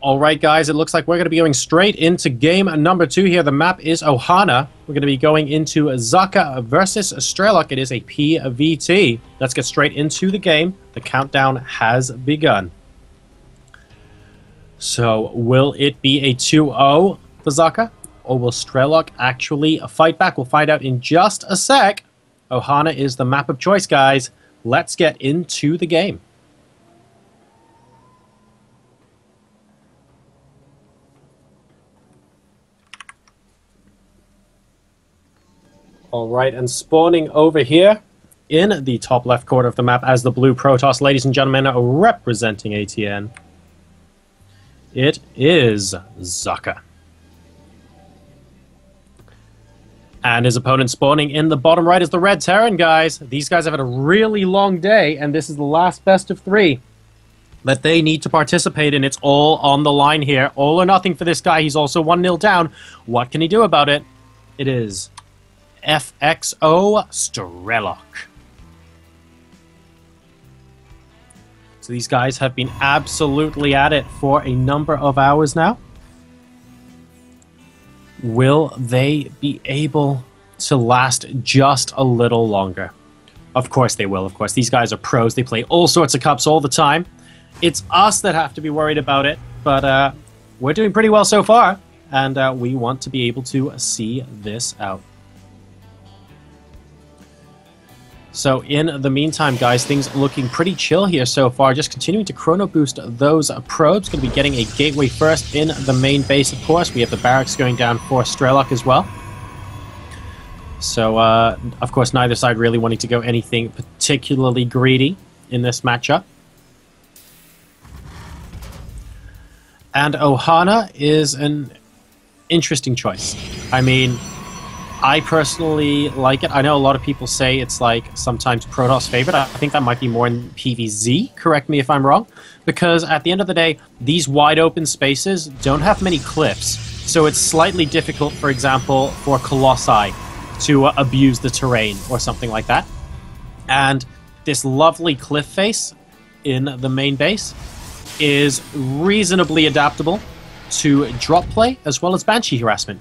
All right, guys, it looks like we're going to be going straight into game number 2 here. The map is Ohana. We're going to be going into Socke versus Strelok. It is a PVT. Let's get straight into the game. The countdown has begun. So, will it be a 2-0 for Socke? Or will Strelok actually fight back? We'll find out in just a sec. Ohana is the map of choice, guys. Let's get into the game. Alright, and spawning over here in the top left corner of the map as the blue Protoss, ladies and gentlemen, representing ATN, it is Socke. And his opponent spawning in the bottom right is the red Terran, guys. These guys have had a really long day, and this is the last best of 3 that they need to participate in. It's all on the line here. All or nothing for this guy. He's also 1-0 down. What can he do about it? It is FXO Strelok. So these guys have been absolutely at it for a number of hours now. Will they be able to last just a little longer? Of course they will, of course. These guys are pros. They play all sorts of cups all the time. It's us that have to be worried about it, but we're doing pretty well so far, and we want to be able to see this out. So in the meantime, guys, things looking pretty chill here so far. Just continuing to chrono boost those probes. Going to be getting a gateway first in the main base, of course. We have the barracks going down for Strelok as well. So, of course, neither side really wanting to go anything particularly greedy in this matchup. And Ohana is an interesting choice. I mean, I personally like it. I know a lot of people say it's like sometimes Protoss favorite. I think that might be more in PvZ, correct me if I'm wrong. Because at the end of the day, these wide open spaces don't have many cliffs. So it's slightly difficult, for example, for Colossi to abuse the terrain or something like that. And this lovely cliff face in the main base is reasonably adaptable to drop play as well as Banshee harassment.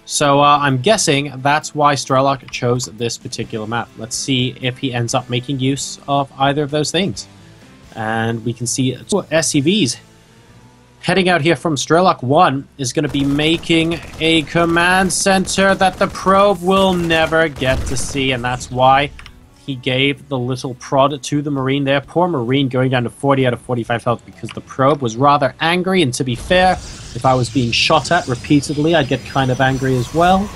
So I'm guessing that's why Strelok chose this particular map. Let's see if he ends up making use of either of those things. And we can see SCVs heading out here from Strelok. 1 is going to be making a command center that the probe will never get to see, and that's why he gave the little prod to the Marine there. Poor Marine going down to 40 out of 45 health because the probe was rather angry, and to be fair, if I was being shot at repeatedly, I'd get kind of angry as well.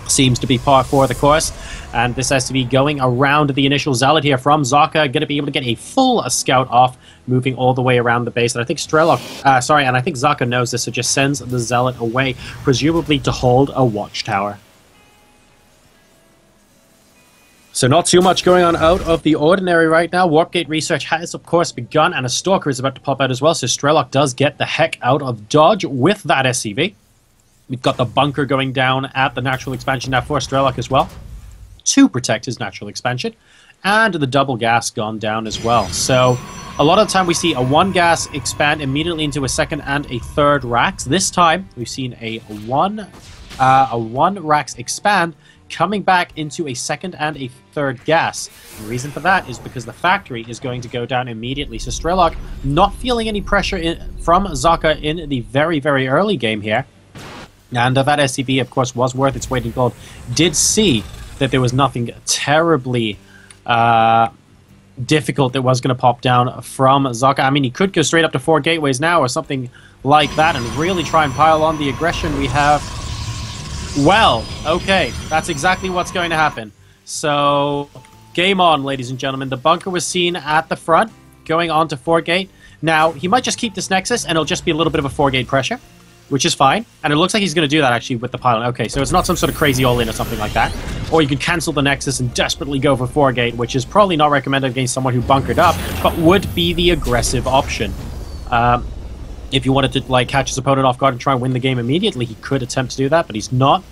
Seems to be par for the course. And this SCV going around the initial Zealot here from Socke. Going to be able to get a full scout off, moving all the way around the base. And I think I think Socke knows this, so just sends the Zealot away, presumably to hold a watchtower. So not too much going on out of the ordinary right now. Warp Gate research has, of course, begun, and a Stalker is about to pop out as well, so Strelok does get the heck out of dodge with that SCV. We've got the bunker going down at the natural expansion now for Strelok as well, to protect his natural expansion, and the double gas gone down as well. So a lot of the time we see a 1 gas expand immediately into a 2nd and a 3rd racks. This time we've seen a 1 racks expand, coming back into a 2nd and a 3rd gas. The reason for that is because the factory is going to go down immediately. So Strelok not feeling any pressure from Socke in the very, very early game here. And that SCV, of course, was worth its weight in gold. Did see that there was nothing terribly difficult that was going to pop down from Socke. I mean, he could go straight up to 4 gateways now or something like that and really try and pile on the aggression we have. Well, okay, that's exactly what's going to happen. So, game on, ladies and gentlemen. The bunker was seen at the front, going on to 4 gate. Now, he might just keep this Nexus, and it'll just be a little bit of a 4 gate pressure, which is fine. And it looks like he's going to do that, actually, with the pylon. Okay, so it's not some sort of crazy all-in or something like that. Or you could cancel the Nexus and desperately go for 4 gate, which is probably not recommended against someone who bunkered up, but would be the aggressive option. If you wanted to like catch his opponent off guard and try and win the game immediately, he could attempt to do that, but he's not.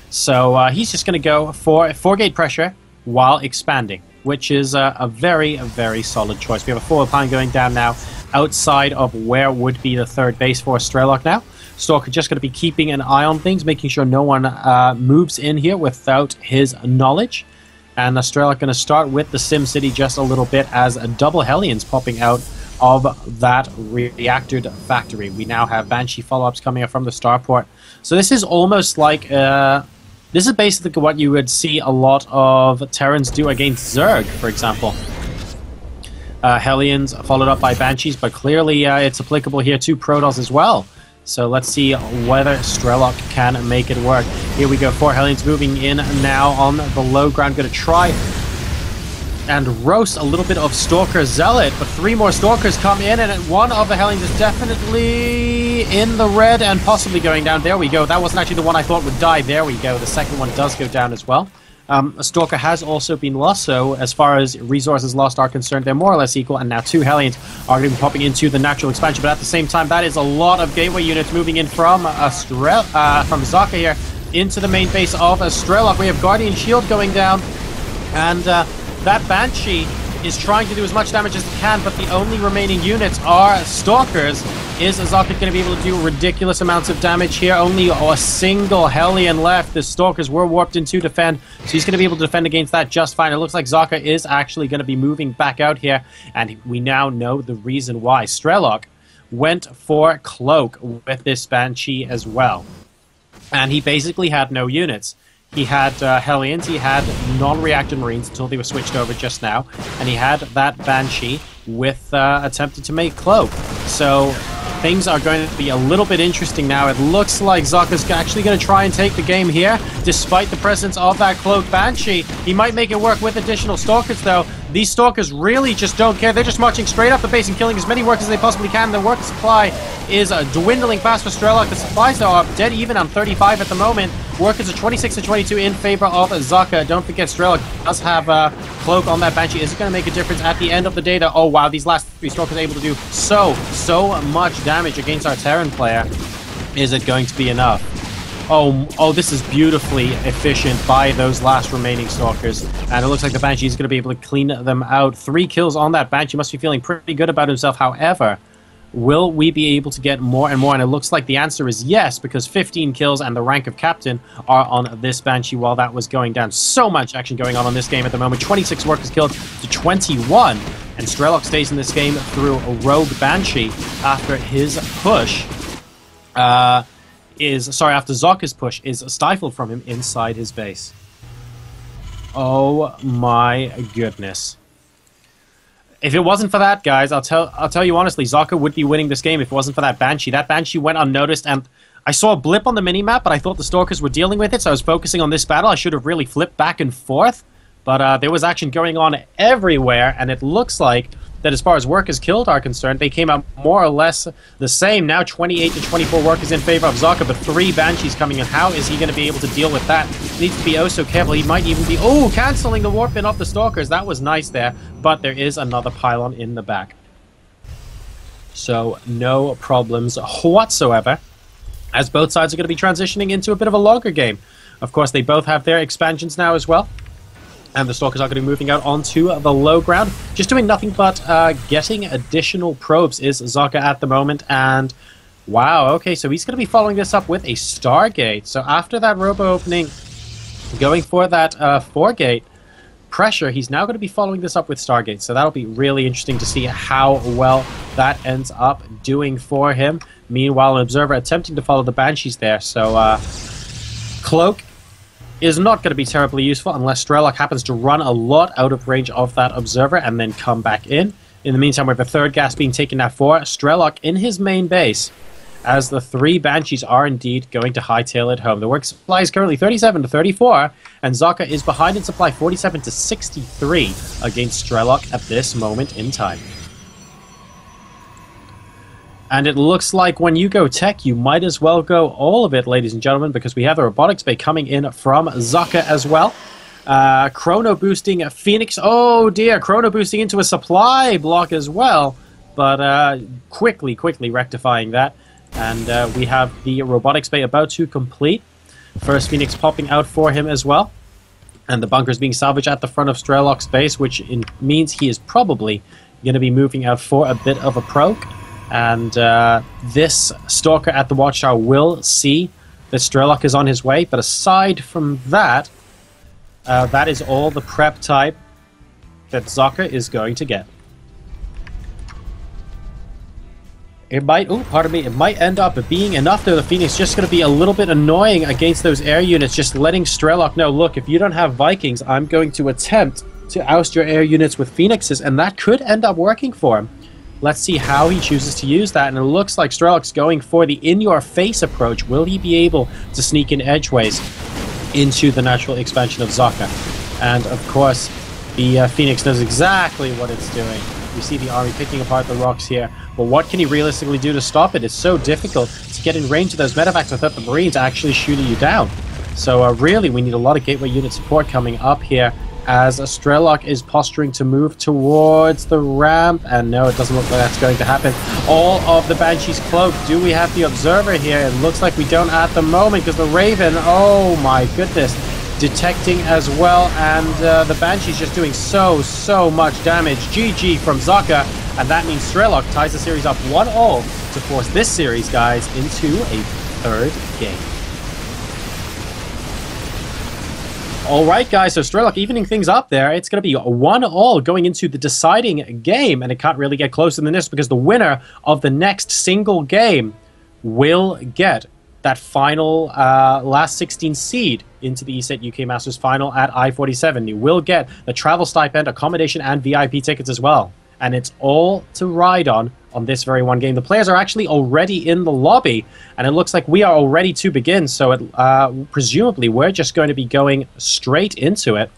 So he's just going to go for 4 gate pressure while expanding, which is a very, very solid choice. We have a forward pine going down now. outside of where would be the third base for Strelok now. Socke just going to be keeping an eye on things, making sure no one moves in here without his knowledge. And Strelok going to start with the SimCity just a little bit as a double Hellions popping out of that reactored factory. We now have Banshee follow-ups coming up from the starport. So this is almost like... this is basically what you would see a lot of Terrans do against Zerg, for example. Hellions followed up by Banshees, but clearly it's applicable here to Protoss as well. So let's see whether Strelok can make it work. Here we go, 4 Hellions moving in now on the low ground. Going to try and roast a little bit of Stalker Zealot, but 3 more Stalkers come in, and one of the Hellions is definitely in the red and possibly going down. There we go. That wasn't actually the one I thought would die. There we go. The second one does go down as well. A Stalker has also been lost, so as far as resources lost are concerned, they're more or less equal, and now 2 Hellions are going to be popping into the natural expansion, but at the same time, that is a lot of gateway units moving in from Socke here into the main base of Strelok. We have Guardian Shield going down, and that Banshee is trying to do as much damage as it can, but the only remaining units are Stalkers. Is Socke going to be able to do ridiculous amounts of damage here? Only a single Hellion left. The Stalkers were warped in to defend, so he's going to be able to defend against that just fine. It looks like Socke is actually going to be moving back out here, and we now know the reason why. Strelok went for Cloak with this Banshee as well, and he basically had no units. He had Hellions, he had non-reactive Marines until they were switched over just now, and he had that Banshee with attempted to make Cloak. So things are going to be a little bit interesting now. It looks like Socke's actually going to try and take the game here, despite the presence of that Cloak Banshee. He might make it work with additional Stalkers, though. These Stalkers really just don't care. They're just marching straight up the base and killing as many workers as they possibly can. The worker supply is dwindling fast for Strelok. The supplies are dead even on 35 at the moment. Workers are 26 to 22 in favor of Socke. Don't forget, Strelok does have Cloak on that Banshee. Is it going to make a difference at the end of the day, though? Oh, wow, these last 3 Stalkers are able to do so much damage against our Terran player. Is it going to be enough? Oh, this is beautifully efficient by those last remaining Stalkers. And it looks like the Banshee is going to be able to clean them out. 3 kills on that Banshee. Must be feeling pretty good about himself. However, will we be able to get more and more? And it looks like the answer is yes, because 15 kills and the rank of Captain are on this Banshee while that was going down. So much action going on this game at the moment. 26 workers killed to 21. And Strelok stays in this game through a rogue Banshee after his push. After Socke's push is stifled from him inside his base. Oh my goodness. If it wasn't for that, guys, I'll tell you honestly, Socke would be winning this game if it wasn't for that Banshee. That Banshee went unnoticed, and I saw a blip on the minimap, but I thought the Stalkers were dealing with it, so I was focusing on this battle. I should have really flipped back and forth, but there was action going on everywhere, and it looks like that as far as workers killed are concerned, they came out more or less the same. Now 28 to 24 workers in favor of Socke, but 3 Banshees coming in. How is he going to be able to deal with that? He needs to be oh so careful. He might even be... Oh, cancelling the warp in off the Stalkers. That was nice there, but there is another pylon in the back. So no problems whatsoever, as both sides are going to be transitioning into a bit of a longer game. Of course, they both have their expansions now as well. And the Stalkers are going to be moving out onto the low ground. Just doing nothing but getting additional probes is Socke at the moment. And wow, okay, so he's going to be following this up with a Stargate. So after that robo opening, going for that 4-gate pressure, he's now going to be following this up with Stargate. So that'll be really interesting to see how well that ends up doing for him. Meanwhile, an Observer attempting to follow the Banshees there. So Cloak is not going to be terribly useful unless Strelok happens to run a lot out of range of that Observer and then come back in. In the meantime, we have a 3rd gas being taken out for Strelok in his main base, as the 3 Banshees are indeed going to hightail it home. The work supply is currently 37 to 34, and Socke is behind in supply 47 to 63 against Strelok at this moment in time. And it looks like when you go tech, you might as well go all of it, ladies and gentlemen, because we have the robotics bay coming in from Socke as well. Chrono boosting Phoenix. Oh dear, chrono boosting into a supply block as well. But quickly rectifying that. And we have the robotics bay about to complete. First Phoenix popping out for him as well. And the bunker is being salvaged at the front of Strelok's base, which means he is probably going to be moving out for a bit of a proc. And this Stalker at the Watchtower will see that Strelok is on his way. But aside from that, that is all the prep type that Socke is going to get. It might, it might end up being enough though. The Phoenix just going to be a little bit annoying against those air units, just letting Strelok know, look, if you don't have Vikings, I'm going to attempt to oust your air units with Phoenixes, and that could end up working for him. Let's see how he chooses to use that, and it looks like Strelok's going for the in-your-face approach. Will he be able to sneak in edgeways into the natural expansion of Socke? And of course, the Phoenix knows exactly what it's doing. You see the army picking apart the rocks here. But what can he realistically do to stop it? It's so difficult to get in range of those medevacs without the Marines actually shooting you down. So really, we need a lot of gateway unit support coming up here as Strelok is posturing to move towards the ramp. And no, it doesn't look like that's going to happen. All of the Banshees cloaked. Do we have the Observer here? It looks like we don't at the moment because the Raven, oh my goodness, detecting as well, and the Banshee's just doing so much damage. GG from Socke, and that means Strelok ties the series up 1-1 to force this series, guys, into a third game. Alright guys, so Strelok evening things up there. It's going to be 1-1 going into the deciding game, and it can't really get closer than this because the winner of the next single game will get that final last 16 seed into the ESET UK Masters Final at I-47. You will get the travel stipend, accommodation, and VIP tickets as well. And it's all to ride on this very one game. The players are actually already in the lobby, and it looks like we are all ready to begin. So presumably we're just going to be going straight into it.